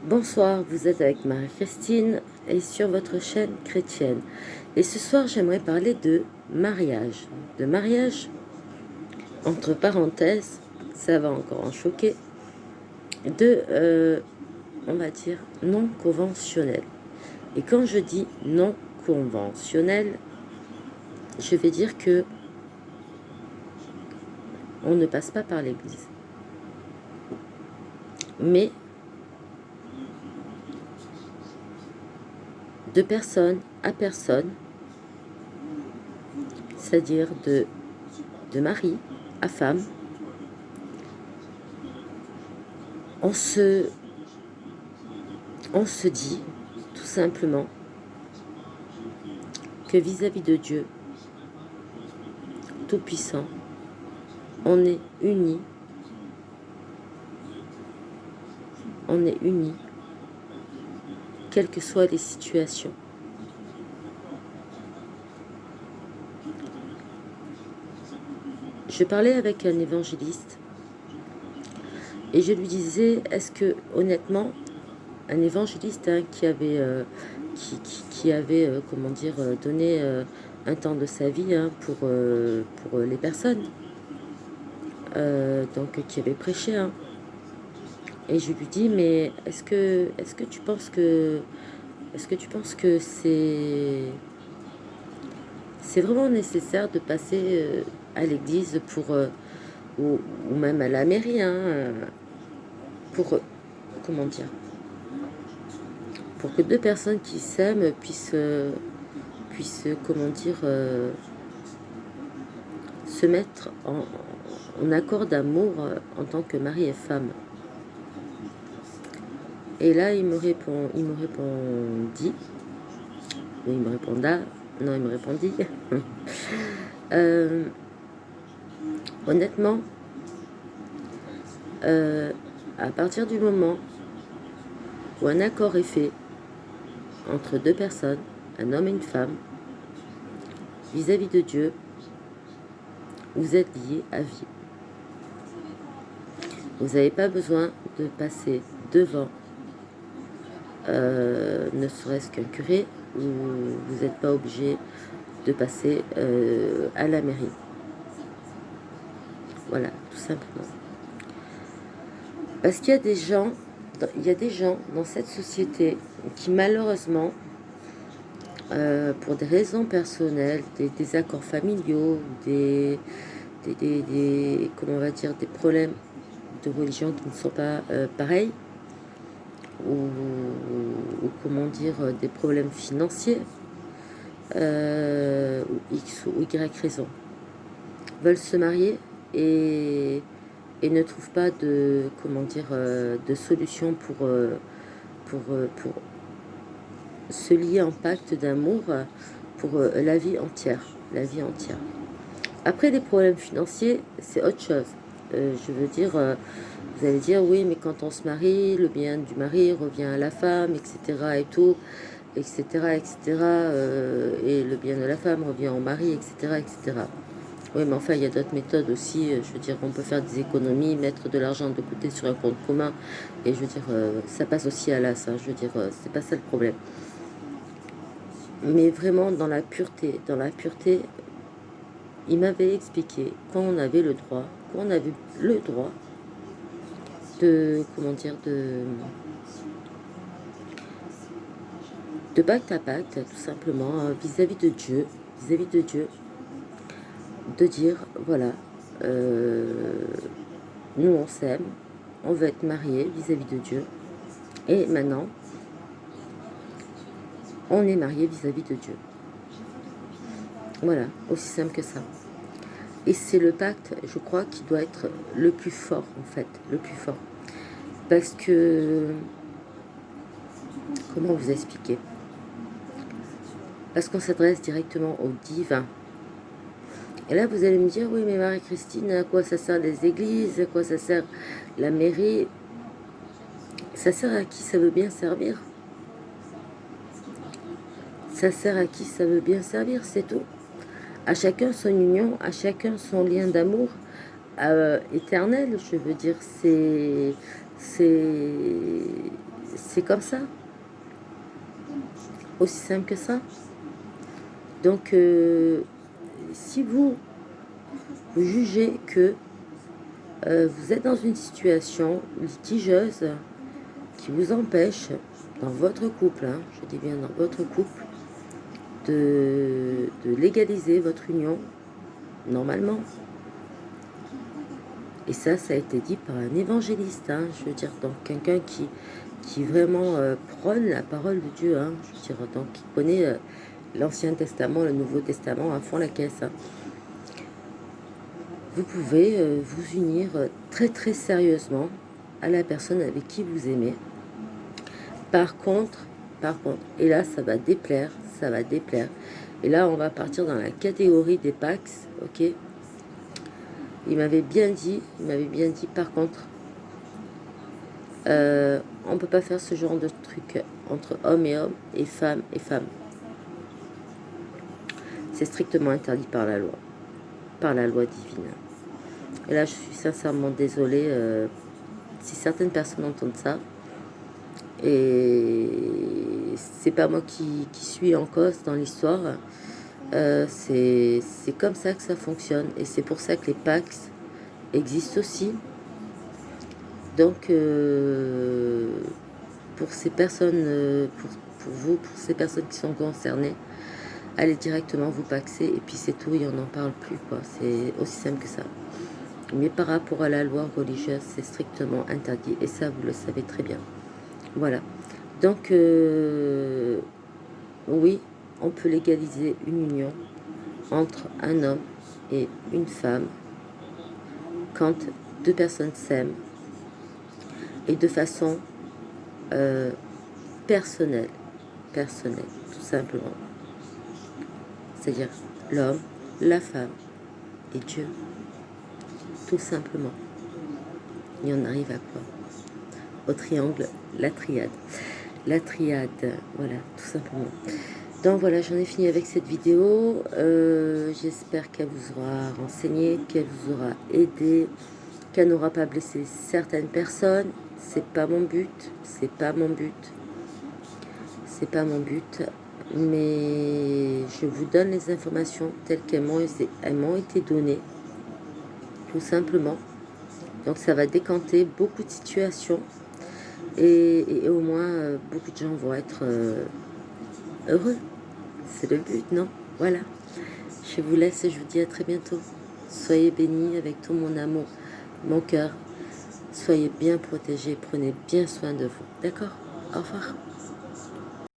Bonsoir, vous êtes avec Marie-Christine et sur votre chaîne chrétienne. Et ce soir, j'aimerais parler de mariage. De mariage, entre parenthèses, ça va encore en choquer, on va dire, non conventionnel. Et quand je dis non conventionnel, je vais dire que on ne passe pas par l'église. Mais de personne à personne, c'est-à-dire de mari à femme, on se dit tout simplement que vis-à-vis de Dieu Tout-Puissant, on est unis, quelles que soient les situations. Je parlais avec un évangéliste et je lui disais, est-ce que honnêtement, un évangéliste qui avait, comment dire, donné un temps de sa vie pour les personnes, donc qui avait prêché, et je lui dis, mais est-ce que tu penses que c'est vraiment nécessaire de passer à l'église ou même à la mairie, pour, comment dire, pour que deux personnes qui s'aiment puissent, comment dire, se mettre en accord d'amour en tant que mari et femme. Et là, il me répondit, honnêtement, à partir du moment où un accord est fait entre deux personnes, un homme et une femme, vis-à-vis de Dieu, vous êtes liés à vie. Vous n'avez pas besoin de passer devant ne serait-ce qu'un curé, ou vous n'êtes pas obligé de passer à la mairie. Voilà, tout simplement. Parce qu'il y a des gens, dans cette société qui malheureusement, pour des raisons personnelles, des désaccords familiaux, comment on va dire, des problèmes de religion qui ne sont pas pareils, ou comment dire, des problèmes financiers, ou X ou Y raison, veulent se marier et ne trouvent pas de, comment dire, de solution pour se lier en pacte d'amour pour la vie entière. Après, les problèmes financiers, c'est autre chose. Je veux dire, vous allez dire, oui, mais quand on se marie, le bien du mari revient à la femme, etc. et tout, etc., etc. Et le bien de la femme revient au mari, etc., etc. Oui, mais enfin, il y a d'autres méthodes aussi. Je veux dire, on peut faire des économies, mettre de l'argent de côté sur un compte commun. Et je veux dire, ça passe aussi à l'as. Je veux dire, c'est pas ça le problème. Mais vraiment, dans la pureté, il m'avait expliqué qu'on avait le droit de, comment dire, de pacte à pacte, tout simplement, vis-à-vis de Dieu, de dire, voilà, nous on s'aime, on veut être mariés vis-à-vis de Dieu, et maintenant, on est mariés vis-à-vis de Dieu. Voilà, aussi simple que ça. Et c'est le pacte, je crois, qui doit être le plus fort, en fait, le plus fort. Parce que, comment vous expliquer? Parce qu'on s'adresse directement au divin. Et là, vous allez me dire, oui, mais Marie-Christine, à quoi ça sert les églises? À quoi ça sert la mairie? Ça sert à qui ça veut bien servir. Ça sert à qui ça veut bien servir, c'est tout. À chacun son union, à chacun son lien d'amour éternel. Je veux dire, c'est c'est comme ça. Aussi simple que ça. Donc, si vous jugez que vous êtes dans une situation litigieuse qui vous empêche, dans votre couple, hein, je dis bien dans votre couple, de légaliser votre union normalement. Et ça a été dit par un évangéliste, hein, je veux dire, donc quelqu'un qui vraiment prône la parole de Dieu, hein, je veux dire, donc qui connaît l'Ancien Testament, le Nouveau Testament à fond la caisse. Hein. Vous pouvez vous unir très très sérieusement à la personne avec qui vous aimez. Par contre, et là ça va déplaire, et là on va partir dans la catégorie des Pax, ok. Il m'avait bien dit, par contre, on peut pas faire ce genre de truc entre homme et homme, et femme et femme. C'est strictement interdit par la loi divine. Et là je suis sincèrement désolée si certaines personnes entendent ça. Et c'est pas moi qui suis en cause dans l'histoire. C'est comme ça que ça fonctionne. Et c'est pour ça que les Pax existent aussi. Donc, pour ces personnes, pour vous, pour ces personnes qui sont concernées, allez directement vous paxer. Et puis c'est tout, et on n'en parle plus, quoi. C'est aussi simple que ça. Mais par rapport à la loi religieuse, c'est strictement interdit. Et ça, vous le savez très bien. Voilà. Donc, oui, on peut légaliser une union entre un homme et une femme quand deux personnes s'aiment et de façon personnelle, tout simplement. C'est-à-dire l'homme, la femme et Dieu, tout simplement. Et on arrive à quoi? Au triangle, la triade. La triade, voilà, tout simplement. Donc voilà, j'en ai fini avec cette vidéo. J'espère qu'elle vous aura renseigné, qu'elle vous aura aidé, qu'elle n'aura pas blessé certaines personnes. C'est pas mon but, mais je vous donne les informations telles qu'elles m'ont été données, tout simplement. Donc ça va décanter beaucoup de situations et au moins beaucoup de gens vont être heureux. C'est le but, non? Voilà. Je vous laisse et je vous dis à très bientôt. Soyez bénis avec tout mon amour, mon cœur. Soyez bien protégés, prenez bien soin de vous. D'accord? Au revoir.